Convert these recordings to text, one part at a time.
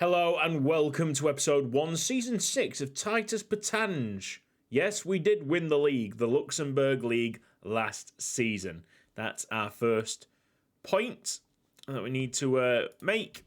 Hello and welcome to episode 1, season 6 of Titus Pétange. Yes, we did win the league, the Luxembourg League, last season. That's our first point that we need to make.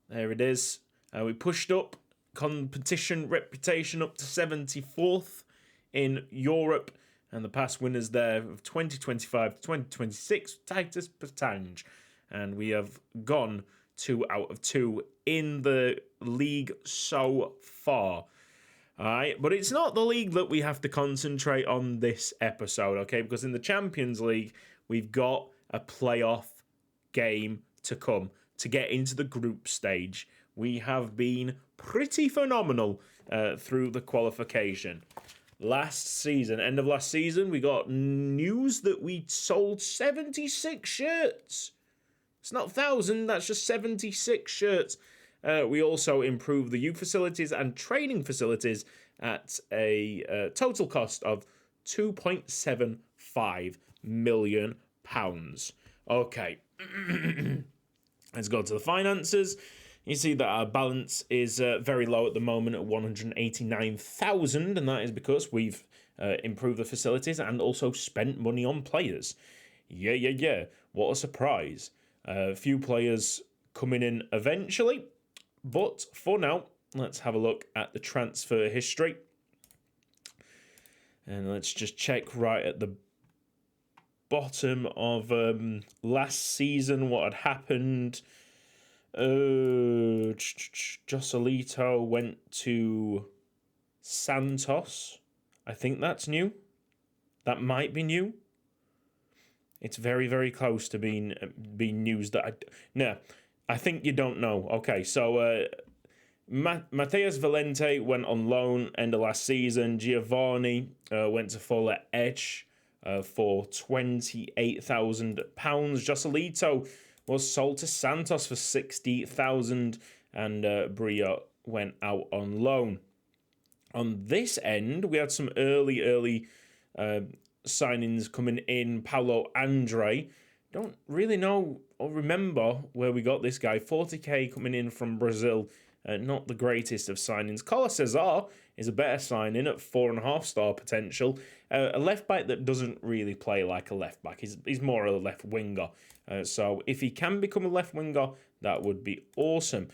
There it is. We pushed up competition reputation up to 74th in Europe, and the past winners there of 2025 to 2026, Titus Pétange. And we have gone 2 out of 2 in the league so far. Alright, but it's not the league that we have to concentrate on this episode, okay? Because in the Champions League, we've got a playoff game to come to get into the group stage. We have been pretty phenomenal through the qualification. End of last season, we got news that we sold 76 shirts. It's not 1,000, that's just 76 shirts. We also improved the youth facilities and training facilities at a total cost of £2.75 million. Okay, let's go to the finances. You see that our balance is very low at the moment at 189,000, and that is because we've improved the facilities and also spent money on players. Yeah. What a surprise. A few players coming in eventually, but for now, let's have a look at the transfer history. And let's just check right at the bottom of last season what had happened. Joselito went to Santos. I think that's new. That might be new. It's very, very close to being news that I think you don't know. Okay, so Mateus Valente went on loan end of last season. Giovanni went to Fola Edge for £28,000. Joselito was sold to Santos for £60,000, and Bria went out on loan. On this end, we had some early signings coming in. Paulo Andre, don't really know or remember where we got this guy. 40k coming in from Brazil, not the greatest of signings. Carlos Cesar is a better signing at 4.5 star potential. A left back that doesn't really play like a left back. He's more a left winger. So if he can become a left winger, that would be awesome.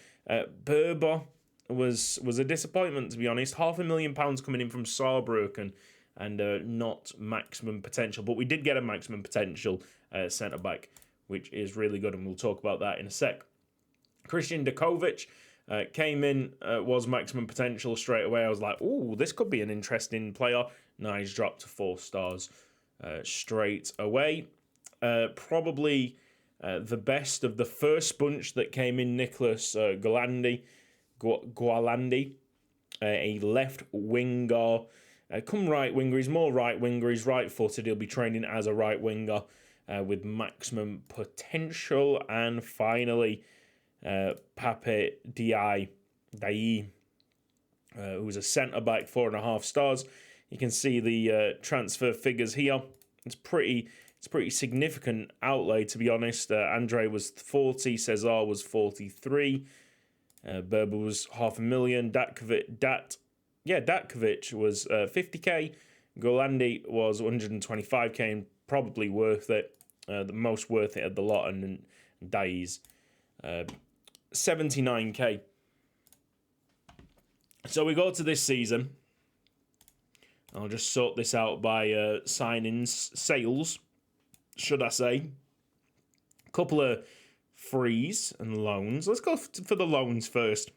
Berber was a disappointment, to be honest. £500,000 coming in from Saarbrücken, and not maximum potential. But we did get a maximum potential centre-back, which is really good, and we'll talk about that in a sec. Christian Dakovic came in, was maximum potential straight away. I was like, ooh, this could be an interesting player. Now he's dropped to 4 stars straight away. Probably the best of the first bunch that came in, Nicholas Gualandi, a left winger. Come right winger, he's more right winger, he's right footed, he'll be training as a right winger with maximum potential. And finally, Pape Dai, who's a centre back, 4.5 stars. You can see the transfer figures here. It's pretty significant outlay, to be honest. Andre was 40, Cesar was 43, Berber was £500,000, Datkovic was 50k. Golandi was 125k and probably worth it. The most worth it of the lot, and Dai's 79k. So we go to this season. I'll just sort this out by sales, should I say. A couple of frees and loans. Let's go for the loans first.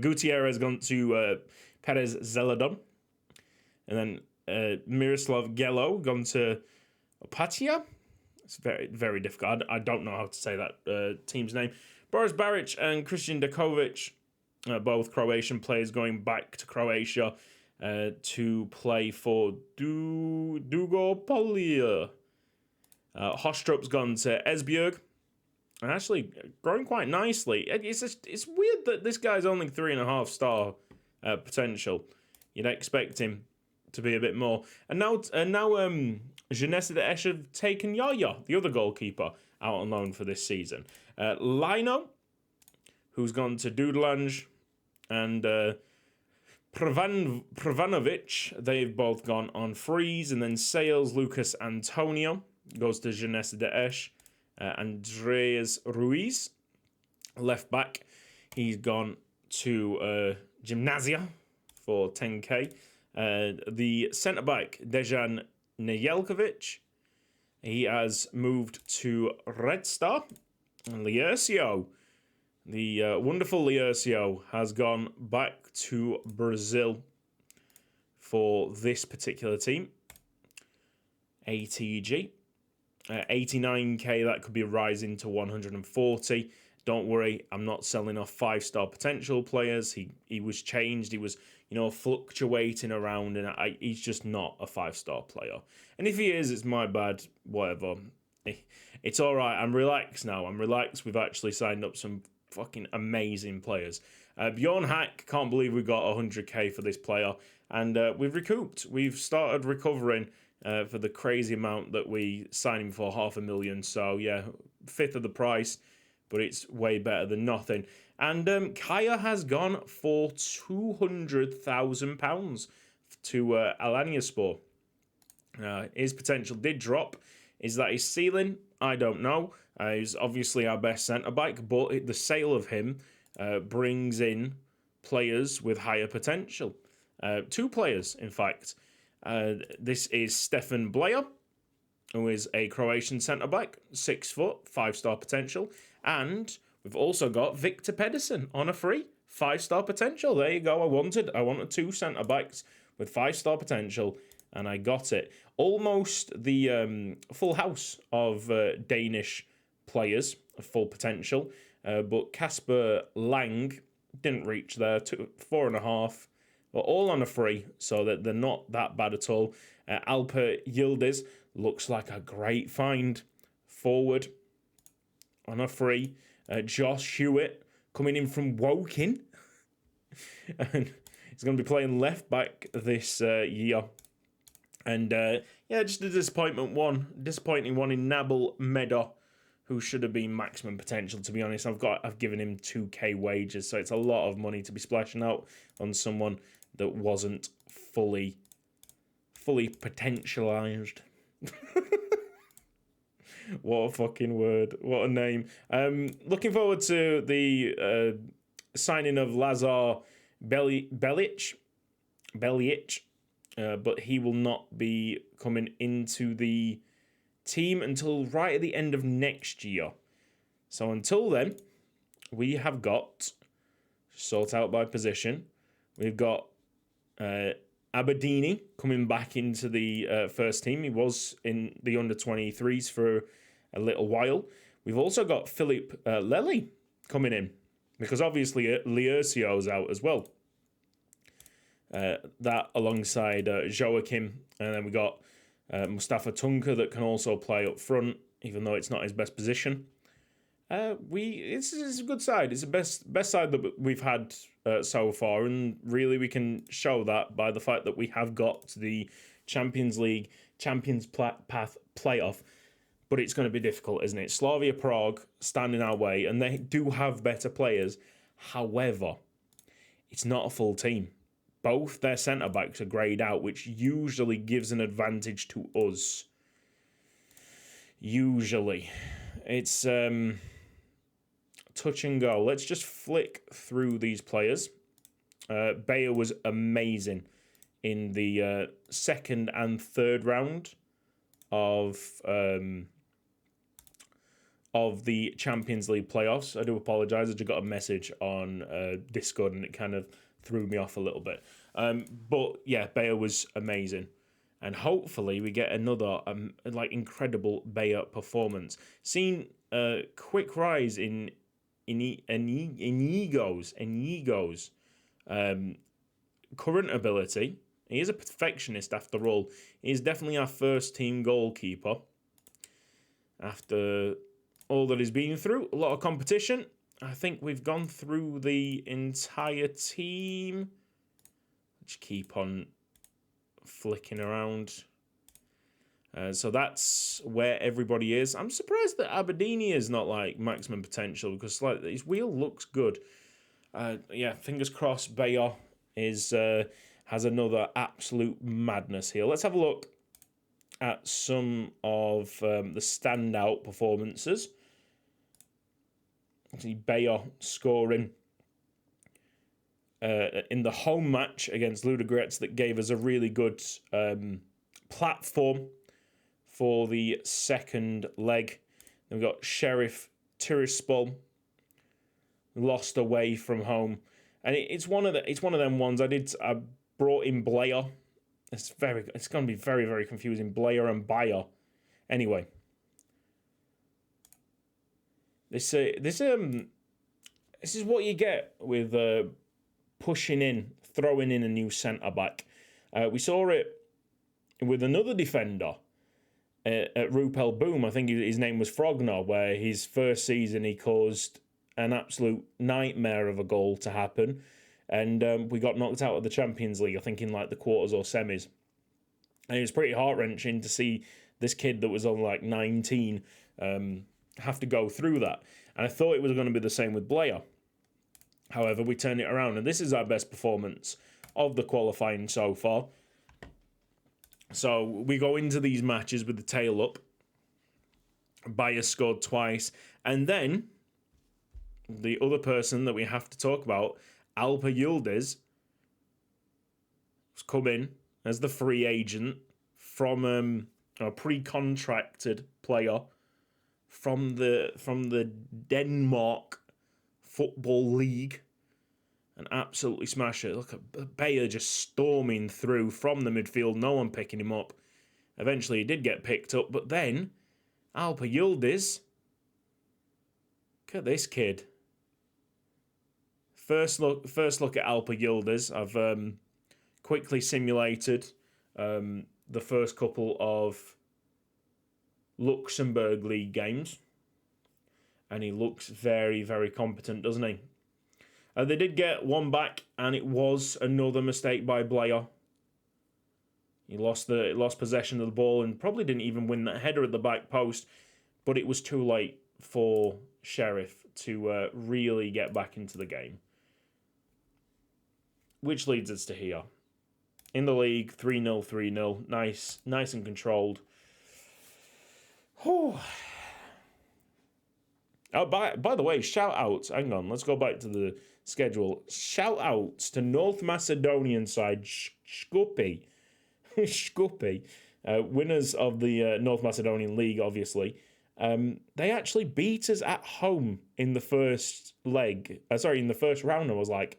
Gutierrez gone to Perez Zeledon. And then Miroslav Gelo gone to Opatia. It's very, very difficult. I don't know how to say that team's name. Boris Baric and Christian Dakovic, both Croatian players, going back to Croatia to play for Dugopolia. Hostrup's gone to Esbjerg. And actually growing quite nicely. It's weird that this guy's only 3.5 star potential. You'd expect him to be a bit more. And now Jeunesse de Esch have taken Yaya, the other goalkeeper, out on loan for this season. Lino who's gone to Dudelange, and Prevanovic, they've both gone on frees, and then Sales, Lucas Antonio goes to Jeunesse de Esch. Andreas Ruiz, left back, he's gone to Gymnasia for 10k. The centre back, Dejan Nejelkovic, he has moved to Red Star. And Liercio, the wonderful Liercio, has gone back to Brazil for this particular team. ATG. 89k, that could be rising to 140. Don't worry, I'm not selling off 5-star potential players. He was changed. He was, fluctuating around, and he's just not a 5-star player. And if he is, it's my bad. Whatever. It's all right. I'm relaxed now. I'm relaxed. We've actually signed up some fucking amazing players. Bjorn Hack, can't believe we got 100k for this player, and we've recouped. We've started recovering for the crazy amount that we signed him for, 500,000. So yeah, fifth of the price, but it's way better than nothing. And Kaya has gone for £200,000 to Alanyaspor. His potential did drop. Is that his ceiling? I don't know. He's obviously our best centre-back, but the sale of him brings in players with higher potential. 2 players, in fact. This is Stefan Blair, who is a Croatian centre-back, 6 foot, 5-star potential. And we've also got Victor Pedersen on a free, 5-star potential. There you go. I wanted 2 centre-backs with 5-star potential, and I got it. Almost the full house of Danish players of full potential, but Kasper Lang didn't reach there, 4.5. But all on a free, so that they're not that bad at all. Alper Yildiz looks like a great find. Forward on a free. Josh Hewitt coming in from Woking. And he's going to be playing left back this year. And just a disappointing one in Nabil Medor, who should have been maximum potential, to be honest. I've given him 2k wages, so it's a lot of money to be splashing out on someone that wasn't fully potentialized. What a fucking word. What a name. Looking forward to the signing of Lazar Belic, but he will not be coming into the team until right at the end of next year. So until then, we have got, sort out by position, we've got Aberdeen coming back into the first team. He was in the under-23s for a little while. We've also got Philip Lely coming in, because obviously Liercio's out as well. That alongside Joachim, and then we got Mustafa Tunka that can also play up front, even though it's not his best position. It's a good side. It's the best side that we've had so far, and really we can show that by the fact that we have got to the Champions League, Champions Path playoff. But it's going to be difficult, isn't it? Slavia Prague standing our way, and they do have better players. However, it's not a full team. Both their centre-backs are greyed out, which usually gives an advantage to us. Usually. It's touch and go. Let's just flick through these players. Bayer was amazing in the second and third round of the Champions League playoffs. I do apologise. I just got a message on Discord and it kind of threw me off a little bit. But yeah, Bayer was amazing. And hopefully we get another incredible Bayer performance. Seen a quick rise in Inigo's current ability. He is a perfectionist after all. He's definitely our first team goalkeeper. After all that he's been through, a lot of competition. I think we've gone through the entire team. Let's keep on flicking around. So that's where everybody is. I'm surprised that Aberdeen is not like maximum potential because like his wheel looks good. Yeah, fingers crossed. Bayer is has another absolute madness here. Let's have a look at some of the standout performances. See Bayer scoring in the home match against Ludogorets that gave us a really good platform for the second leg. Then we've got Sheriff Tiraspol lost away from home, and it's one of them ones. I brought in Blair. It's going to be very, very confusing. Blair and Bayer. Anyway, this is what you get with throwing in a new centre back. We saw it with another defender at Rupel Boom. I think his name was Frogner, where his first season he caused an absolute nightmare of a goal to happen, and we got knocked out of the Champions League, I think in like the quarters or semis. And it was pretty heart-wrenching to see this kid that was on like 19 have to go through that. And I thought it was going to be the same with Blair. However, we turned it around, and this is our best performance of the qualifying so far. So we go into these matches with the tail up. Bayer scored twice, and then the other person that we have to talk about, Alpa Yildiz, has come in as the free agent from a pre-contracted player from the Denmark Football League, and absolutely smash it. Look at Bayer just storming through from the midfield, no one picking him up. Eventually he did get picked up, but then Alpa Yildiz, look at this kid. First look at Alpa Yildiz. I've quickly simulated the first couple of Luxembourg League games, and he looks very, very competent, doesn't he? They did get one back, and it was another mistake by Blair. He lost possession of the ball and probably didn't even win that header at the back post, but it was too late for Sheriff to really get back into the game. Which leads us to here. In the league, 3-0, 3-0. Nice and controlled. Whew. Oh, by the way, shout outs. Hang on, let's go back to the schedule. Shout outs to North Macedonian side Shkupi. Shkupi. Winners of the North Macedonian League, obviously. They actually beat us at home in the first leg. In the first round. I was like,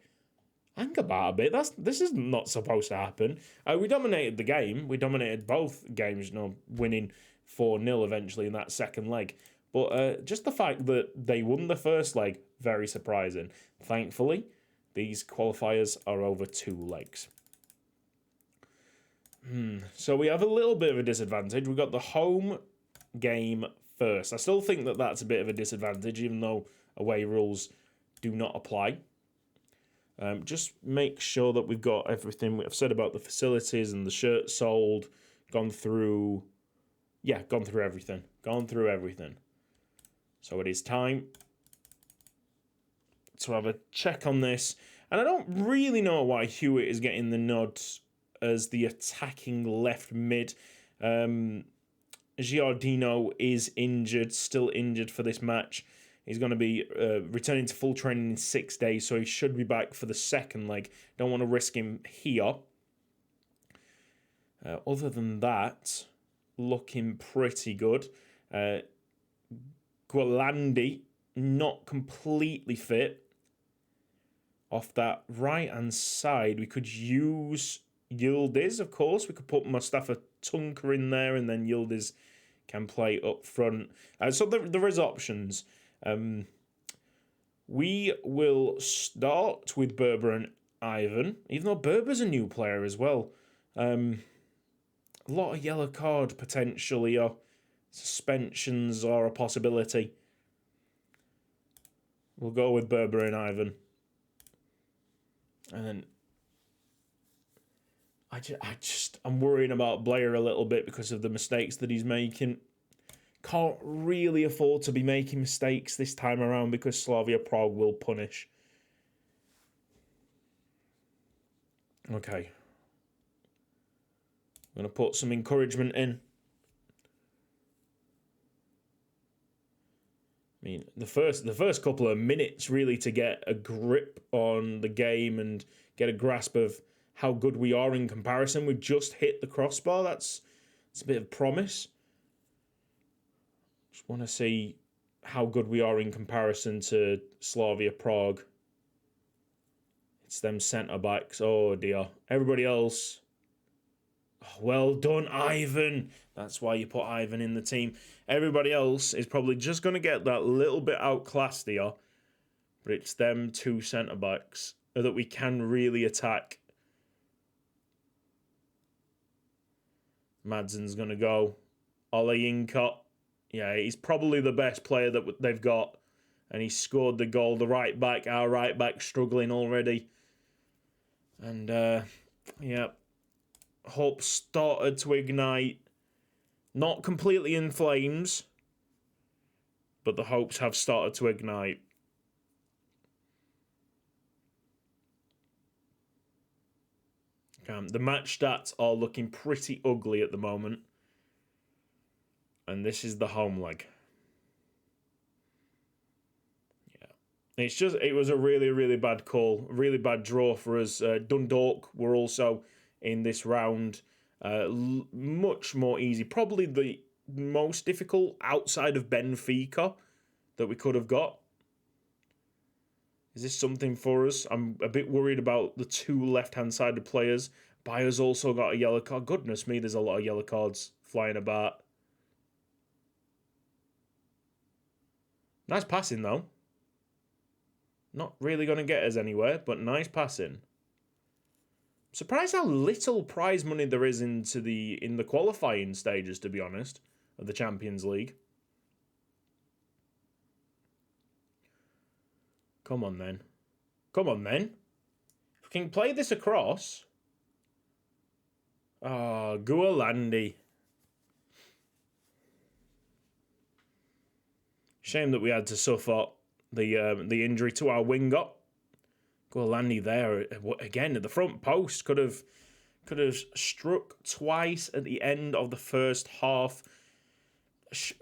hang about a bit. This is not supposed to happen. We dominated the game. We dominated both games, winning 4-0 eventually in that second leg. But just the fact that they won the first leg, very surprising. Thankfully, these qualifiers are over 2 legs. So we have a little bit of a disadvantage. We've got the home game first. I still think that that's a bit of a disadvantage, even though away rules do not apply. Just make sure that we've got everything I've said about the facilities and the shirt sold, gone through everything. Gone through everything. So it is time to have a check on this. And I don't really know why Hewitt is getting the nod as the attacking left mid. Giardino is injured, still injured for this match. He's going to be returning to full training in 6 days, so he should be back for the second leg. Don't want to risk him here. Other than that, looking pretty good. Gualandi, not completely fit. Off that right-hand side, we could use Yildiz, of course. We could put Mustafa Tunker in there, and then Yildiz can play up front. So there is options. We will start with Berber and Ivan, even though Berber's a new player as well. A lot of yellow card potentially, or suspensions are a possibility. We'll go with Berber and Ivan. And then I'm worrying about Blair a little bit because of the mistakes that he's making. Can't really afford to be making mistakes this time around because Slavia Prague will punish. Okay. I'm going to put some encouragement in. I mean, the first couple of minutes really to get a grip on the game and get a grasp of how good we are in comparison. We've just hit the crossbar. That's a bit of promise. Just want to see how good we are in comparison to Slavia Prague. It's them centre-backs. Oh, dear. Everybody else. Oh, well done, Ivan. That's why you put Ivan in the team. Everybody else is probably just going to get that little bit outclassed here. But it's them two centre-backs that we can really attack. Madsen's going to go. Ole Inkot. Yeah, he's probably the best player that they've got. And he scored the goal. The right back, our right back, struggling already. And, yeah, hope started to ignite. Not completely in flames, but the hopes have started to ignite. The match stats are looking pretty ugly at the moment. And this is the home leg. Yeah. It was a really, really bad call. Really bad draw for us. Dundalk were also in this round. Much more easy. Probably the most difficult outside of Benfica that we could have got. Is this something for us? I'm a bit worried about the two left-hand sided players. Bayer's also got a yellow card. Goodness me, there's a lot of yellow cards flying about. Nice passing, though. Not really going to get us anywhere, but nice passing. Surprised how little prize money there is in the qualifying stages, to be honest, of the Champions League. Come on, then. Come on, then. If we can play this across. Oh, Gualandi. Shame that we had to suffer the injury to our winger. Gualandi there again at the front post could have struck twice at the end of the first half.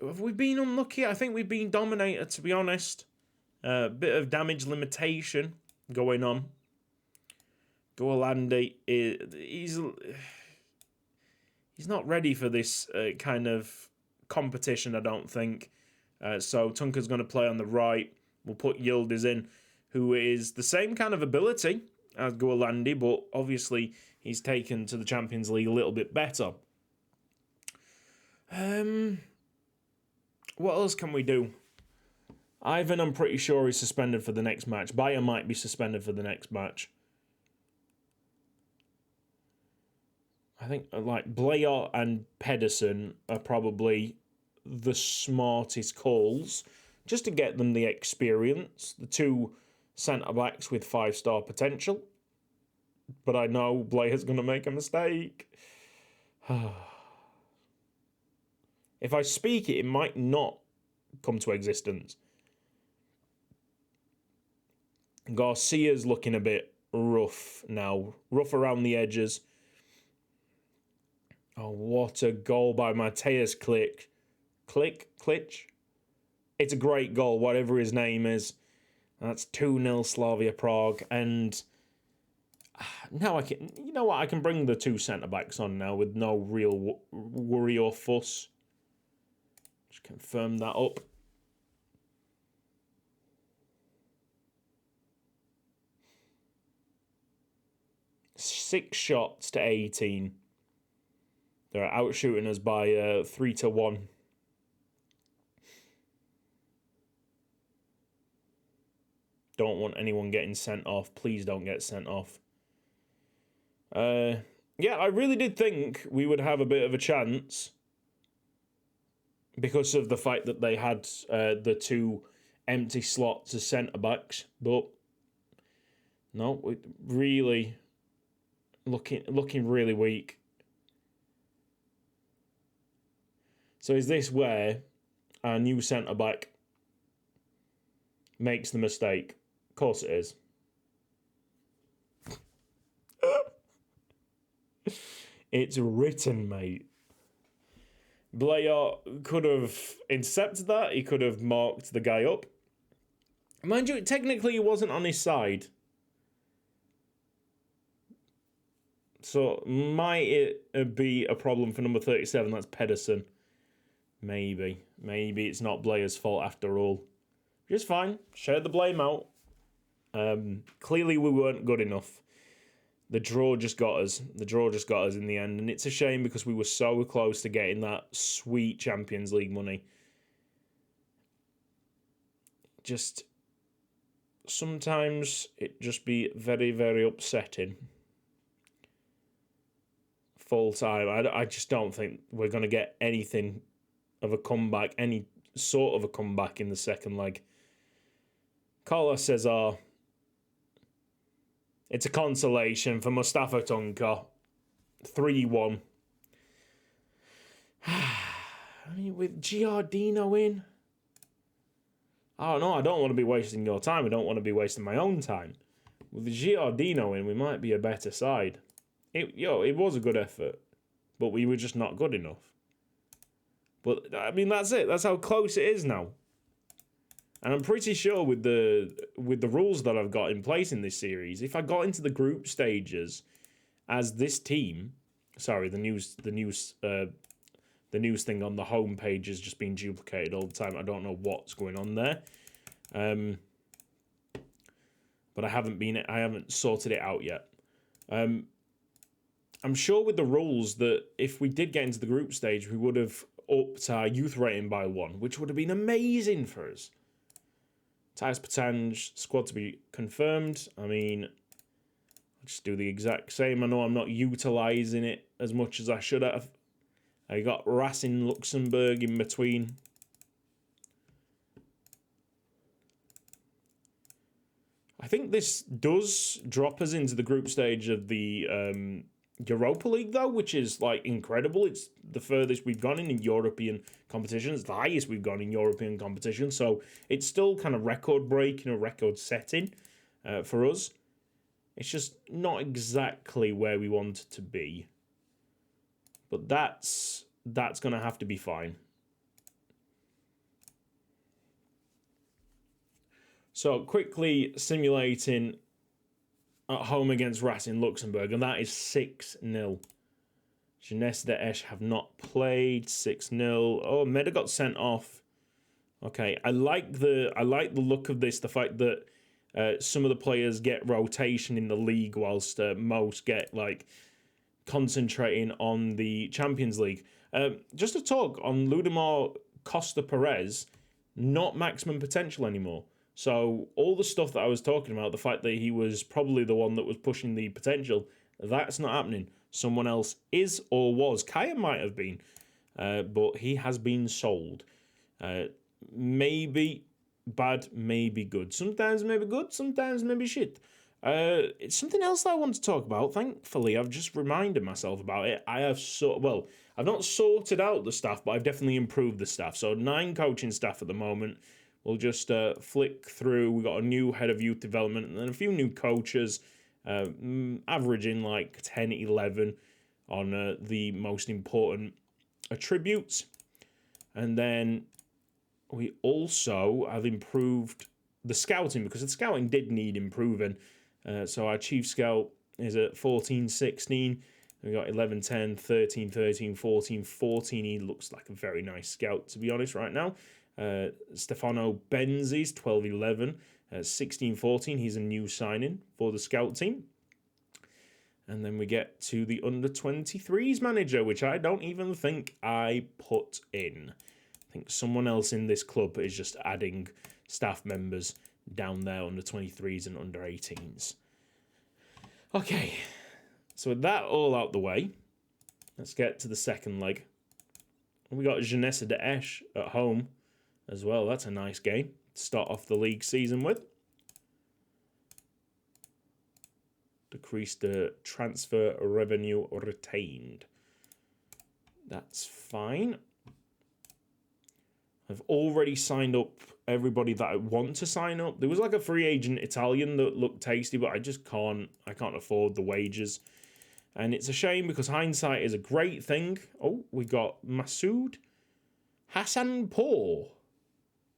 Have we been unlucky? I think we've been dominated, to be honest. A bit of damage limitation going on. Gualandi he's not ready for this kind of competition, I don't think. So Tunka's going to play on the right. We'll put Yildiz in, who is the same kind of ability as Gualandi, but obviously he's taken to the Champions League a little bit better. What else can we do? Ivan, I'm pretty sure, is suspended for the next match. Bayer might be suspended for the next match. I think Blair and Pedersen are probably the smartest calls, just to get them the experience. The two centre-backs with 5-star potential. But I know Blair's going to make a mistake. If I speak it, it might not come to existence. Garcia's looking a bit rough now. Rough around the edges. Oh, what a goal by Mateus Klitsch. Klitsch? It's a great goal, whatever his name is. That's 2-0 Slavia Prague. And now I can... You know what? I can bring the two centre-backs on now with no real worry or fuss. Just confirm that up. Six shots to 18. They're outshooting us by 3-1. Don't want anyone getting sent off. Please don't get sent off. Yeah, I really did think we would have a bit of a chance because of the fact that they had the two empty slots as centre-backs. But no, really looking really weak. So is this where our new centre back makes the mistake? Of course it is. It's written, mate. Blair could have intercepted that. He could have marked the guy up. Mind you, technically he wasn't on his side. So might it be a problem for number 37? That's Pedersen. Maybe it's not Blair's fault after all. Just fine. Share the blame out. Clearly we weren't good enough. The draw just got us. In the end. And it's a shame because we were so close to getting that sweet Champions League money. Just sometimes it just be very, very upsetting. Full time. I just don't think we're going to get anything of a comeback, any sort of a comeback in the second leg. Carlos Cesar. It's a consolation for Mustafa Tunka. 3-1. I mean, with Giardino in. I don't know. I don't want to be wasting your time. I don't want to be wasting my own time. With Giardino in, we might be a better side. It was a good effort. But we were just not good enough. But, I mean, that's it. That's how close it is now. And I'm pretty sure with the rules that I've got in place in this series, if I got into the group stages as this team, sorry, the news thing on the home page has just been duplicated all the time. I don't know what's going on there, but I haven't sorted it out yet. I'm sure with the rules that if we did get into the group stage, we would have upped our youth rating by 1, which would have been amazing for us. Titus Pétange, squad to be confirmed. I mean, I'll just do the exact same. I know I'm not utilising it as much as I should have. I got Racing Luxembourg in between. I think this does drop us into the group stage of the Europa League, though, which is, like, incredible. It's the furthest we've gone in European competitions. It's the highest we've gone in European competition. So it's still kind of record-breaking or record-setting for us. It's just not exactly where we want it to be. But that's going to have to be fine. So quickly simulating at home against Racing Luxembourg, and that is 6-0. Jeunesse d'Esch have not played. 6-0. Oh, Meda got sent off. Okay, I like the look of this. The fact that some of the players get rotation in the league, whilst most get like concentrating on the Champions League. Just to talk on Ludemir Costa Perez, not maximum potential anymore. So all the stuff that I was talking about, the fact that he was probably the one that was pushing the potential, that's not happening. Someone else is or was. Kaya might have been, but he has been sold. Maybe bad, maybe good. Sometimes maybe good, sometimes maybe shit. It's something else that I want to talk about. Thankfully, I've just reminded myself about it. I've not sorted out the staff, but I've definitely improved the staff. So 9 coaching staff at the moment. We'll just flick through. We've got a new head of youth development and then a few new coaches, averaging like 10, 11 on the most important attributes. And then we also have improved the scouting because the scouting did need improving. So our chief scout is at 14, 16. We've got 11, 10, 13, 13, 14, 14. He looks like a very nice scout, to be honest, right now. Stefano Benzi's 12-11, 16-14. He's a new signing for the scout team. And then we get to the under-23s manager, which I don't even think I put in. I think someone else in this club is just adding staff members down there, under-23s and under-18s. Okay, so with that all out the way, let's get to the second leg. We got Jeunesse d'Esch at home as well. That's a nice game to start off the league season with. decrease the transfer revenue retained. That's fine. I've already signed up everybody that I want to sign up. There was like a free agent Italian that looked tasty, but I just can't afford the wages. And it's a shame because hindsight is a great thing. Oh, we got Masoud Hassanpour. All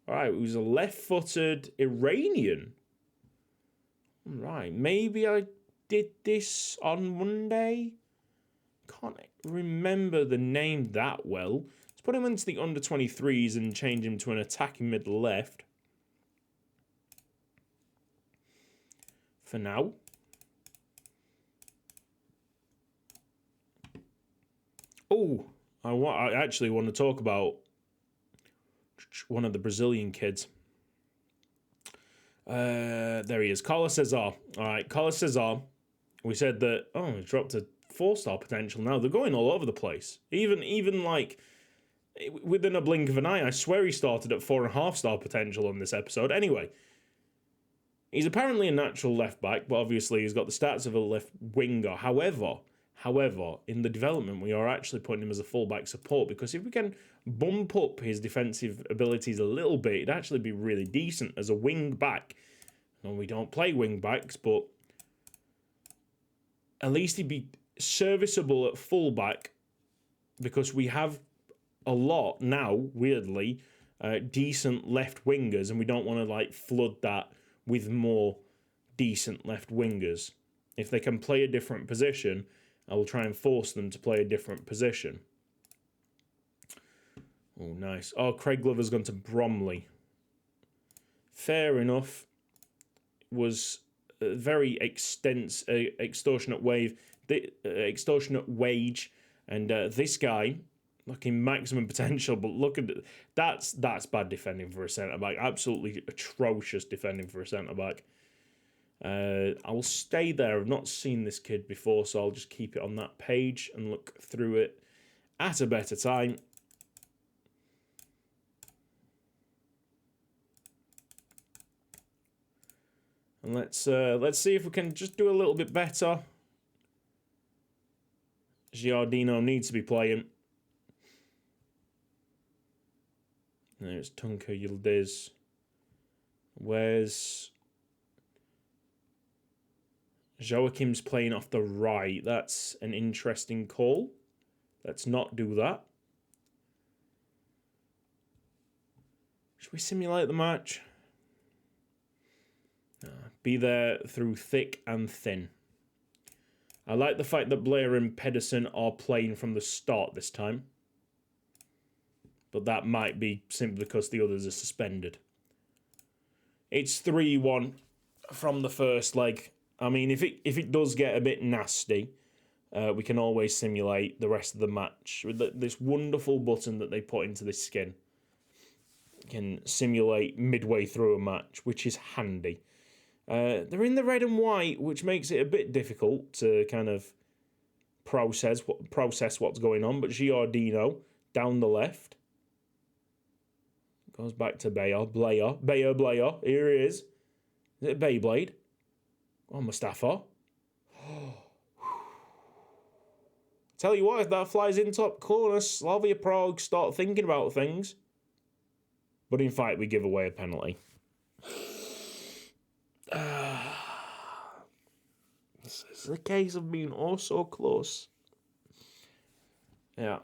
right, who's a left-footed Iranian. Right, maybe I did this on Monday. Can't remember the name that well. Let's put him into the under-23s and change him to an attacking mid-left. For now. Oh, I actually want to talk about one of the Brazilian kids. There he is, Carlos Cesar. All right, Carlos Cesar. We said that, he dropped to 4-star potential now. They're going all over the place. Even like, within a blink of an eye, I swear he started at 4.5-star potential on this episode. Anyway, he's apparently a natural left back, but obviously he's got the stats of a left winger. However, in the development, we are actually putting him as a fullback support, because if we can bump up his defensive abilities a little bit, it'd actually be really decent as a wing back. And we don't play wing backs, but at least he'd be serviceable at fullback, because we have a lot now, weirdly, decent left wingers, and we don't want to like flood that with more decent left wingers. If they can play a different position, I will try and force them to play a different position. Oh, nice. Oh, Craig Glover's gone to Bromley. Fair enough. Was a very extortionate wage, and this guy, looking maximum potential, but look at it. That's bad defending for a centre back. Absolutely atrocious defending for a centre back. I will stay there. I've not seen this kid before, so I'll just keep it on that page and look through it at a better time. And let's see if we can just do a little bit better. Giardino needs to be playing. There's Tunka Yildiz. Where's Joachim's playing off the right? That's an interesting call. Let's not do that. Should we simulate the match? Be there through thick and thin. I like the fact that Blair and Pedersen are playing from the start this time. But that might be simply because the others are suspended. It's 3-1 from the first leg. I mean, if it does get a bit nasty, we can always simulate the rest of the match. With this wonderful button that they put into this skin. Can simulate midway through a match, which is handy. They're in the red and white, which makes it a bit difficult to kind of process what's going on. But Giardino down the left. Goes back to Blair. Here he is. Is it Beyblade? Oh, Mustafa. Tell you what, if that flies in top corner, Slavia Prague start thinking about things. But in fact, we give away a penalty. This is a case of being oh so close. Yeah.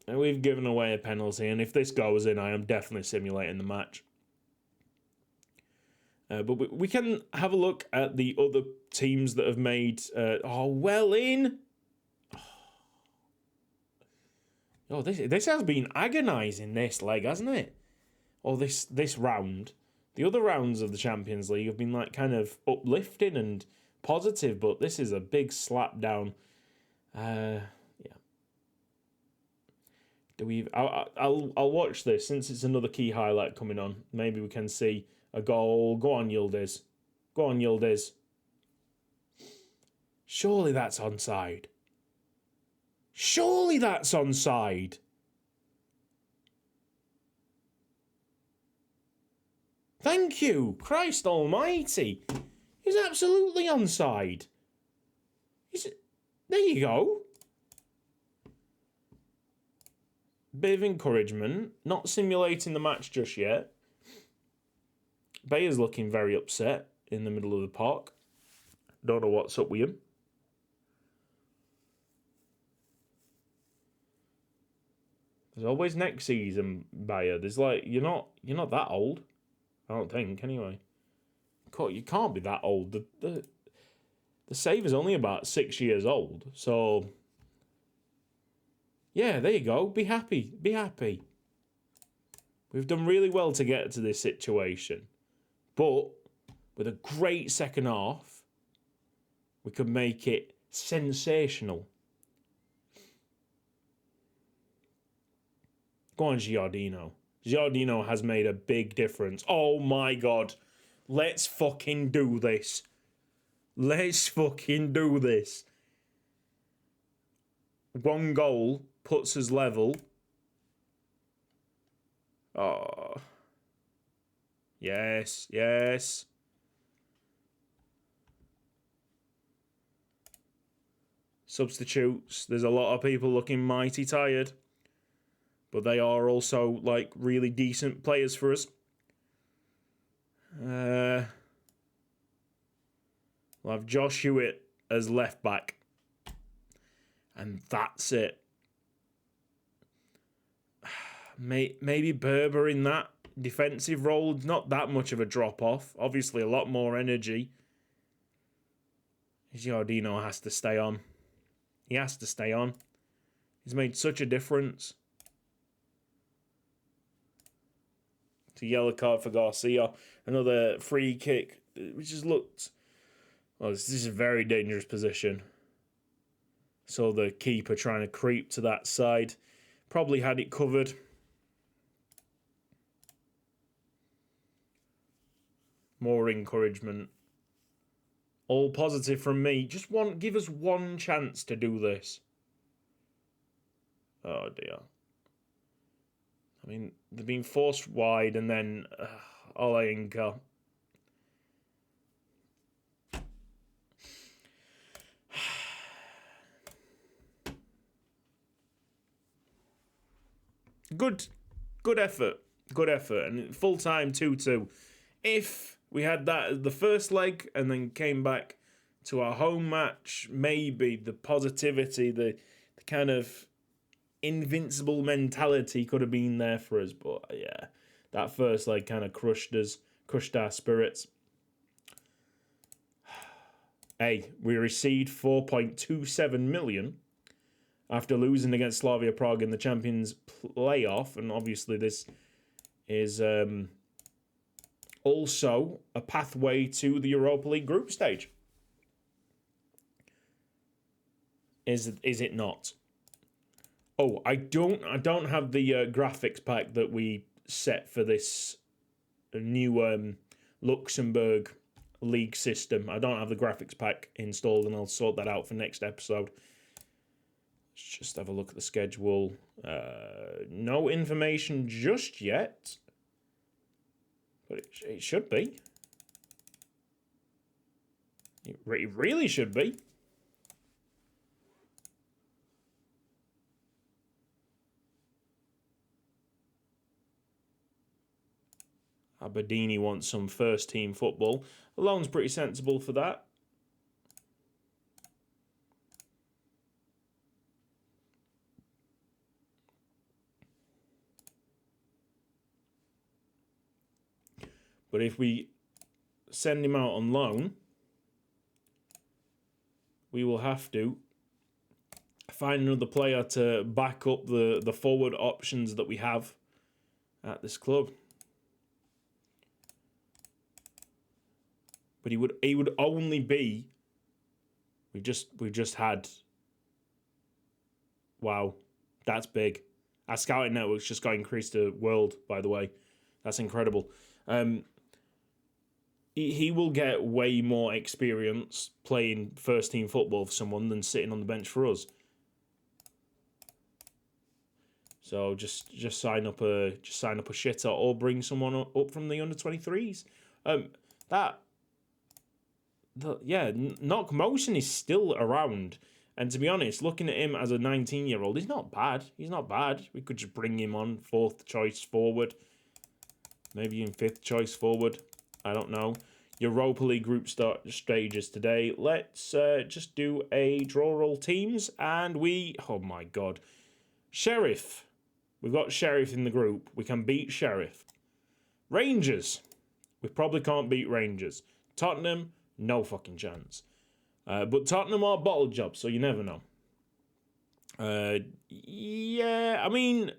And we've given away a penalty, and if this goes in, I am definitely simulating the match. But we can have a look at the other teams that have made... well in! Oh, this has been agonising, this leg, hasn't it? Or this round. The other rounds of the Champions League have been like kind of uplifting and positive, but this is a big slap down. Yeah. I'll watch this since it's another key highlight coming on. Maybe we can see a goal. Go on, Yildiz. Go on, Yildiz. Surely that's onside. Surely that's onside. Thank you. Christ almighty. He's absolutely onside. There you go. Bit of encouragement. Not simulating the match just yet. Bayer's looking very upset in the middle of the park. Don't know what's up with him. There's always next season, Bayer. There's like you're not that old. I don't think anyway. You can't be that old. The Saver's only about 6 years old, so yeah, there you go. Be happy. Be happy. We've done really well to get to this situation. But with a great second half, we could make it sensational. Go on, Giardino. Giardino has made a big difference. Oh my God. Let's fucking do this. Let's fucking do this. One goal puts us level. Oh. Yes, yes. Substitutes. There's a lot of people looking mighty tired. But they are also, like, really decent players for us. We'll have Josh Hewitt as left back. And that's it. Maybe Berber in that defensive role. Not that much of a drop-off. Obviously, a lot more energy. Giardino has to stay on. He has to stay on. He's made such a difference. It's a yellow card for Garcia. Another free kick, which just looked... Well, this is a very dangerous position. So the keeper trying to creep to that side. Probably had it covered. More encouragement. All positive from me. Give us one chance to do this. Oh dear. I mean, they're being forced wide and then Olayinka. Good effort. Good effort. And full time 2-2. If we had that as the first leg and then came back to our home match, maybe the positivity, the kind of invincible mentality could have been there for us. But yeah, that first leg kind of crushed our spirits. Hey, we received 4.27 million after losing against Slavia Prague in the Champions playoff, and obviously this is also a pathway to the Europa League group stage. Is it not? Oh, I don't have the graphics pack that we set for this new Luxembourg league system. I don't have the graphics pack installed, and I'll sort that out for next episode. Let's just have a look at the schedule. No information just yet, but it should be. It really should be. Aberdeen wants some first team football. A loan's pretty sensible for that. But if we send him out on loan, we will have to find another player to back up the forward options that we have at this club. But he would only be. We've just had. Wow, that's big. Our scouting network's just got increased to world, by the way. That's incredible. He will get way more experience playing first team football for someone than sitting on the bench for us. So just sign up a shitter or bring someone up from the under 23s. Knock Motion is still around. And to be honest, looking at him as a 19-year-old, he's not bad. He's not bad. We could just bring him on 4th choice forward. Maybe in 5th choice forward. I don't know. Europa League group stages today. Let's just do a draw roll teams. And oh my God. Sheriff. We've got Sheriff in the group. We can beat Sheriff. Rangers. We probably can't beat Rangers. Tottenham. No fucking chance. But Tottenham are bottle jobs, so you never know. Yeah, I mean,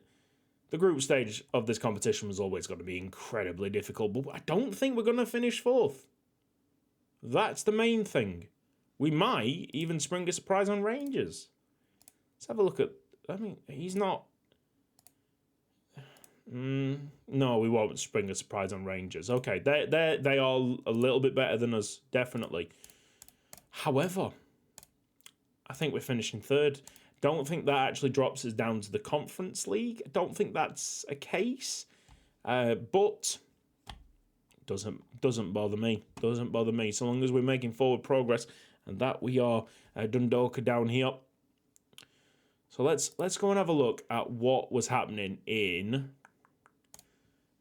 the group stage of this competition was always going to be incredibly difficult, but I don't think we're going to finish 4th. That's the main thing. We might even spring a surprise on Rangers. Let's have a look at... I mean, he's not... No, we won't spring a surprise on Rangers. Okay, they are a little bit better than us, definitely. However, I think we're finishing 3rd. Don't think that actually drops us down to the Conference League. I don't think that's a case. But doesn't bother me. Doesn't bother me. So long as we're making forward progress, and that we are. Dundalk down here. So let's go and have a look at what was happening in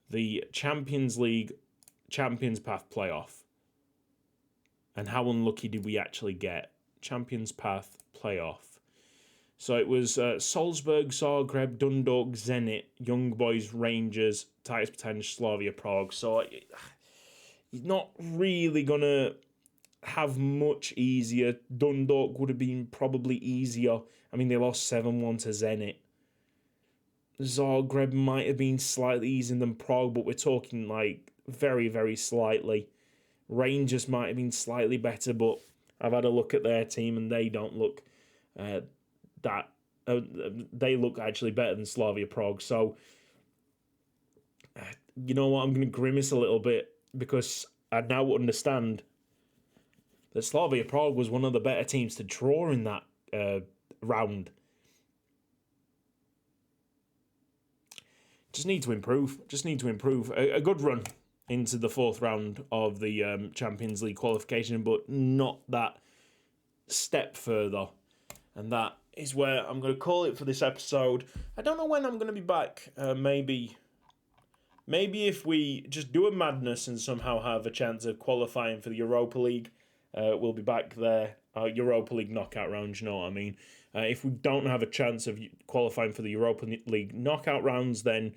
the Champions League Champions Path playoff. And how unlucky did we actually get? Champions Path playoff. So it was Salzburg, Zagreb, Dundalk, Zenit, Young Boys, Rangers, Titus Pétange, Slavia Prague. So he's not really going to have much easier. Dundalk would have been probably easier. I mean, they lost 7-1 to Zenit. Zagreb might have been slightly easier than Prague, but we're talking like very, very slightly. Rangers might have been slightly better, but I've had a look at their team and they don't look they look actually better than Slavia Prague. So, you know what? I'm going to grimace a little bit because I now understand that Slavia Prague was one of the better teams to draw in that round. Just need to improve. A good run into the 4th round of the Champions League qualification, but not that step further. And that is where I'm going to call it for this episode. I don't know when I'm going to be back. Maybe if we just do a madness and somehow have a chance of qualifying for the Europa League, we'll be back there. Europa League knockout rounds, you know what I mean? If we don't have a chance of qualifying for the Europa League knockout rounds, then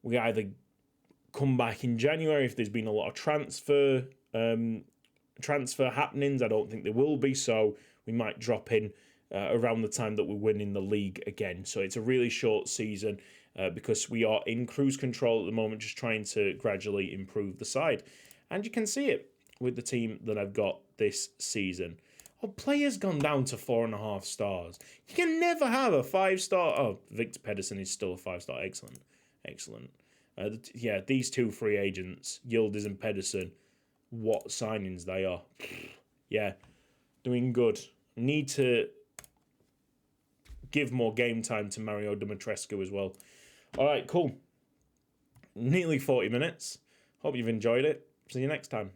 we either come back in January if there's been a lot of transfer happenings. I don't think there will be, so we might drop in around the time that we're winning the league again. So it's a really short season because we are in cruise control at the moment, just trying to gradually improve the side. And you can see it with the team that I've got this season. Our player's gone down to 4.5 stars. You can never have a 5-star. Oh, Victor Pedersen is still a 5-star. Excellent. These 2 free agents, Yildiz and Pedersen, what signings they are. Yeah, doing good. Need to give more game time to Mario Dumitrescu as well. All right, cool. Nearly 40 minutes. Hope you've enjoyed it. See you next time.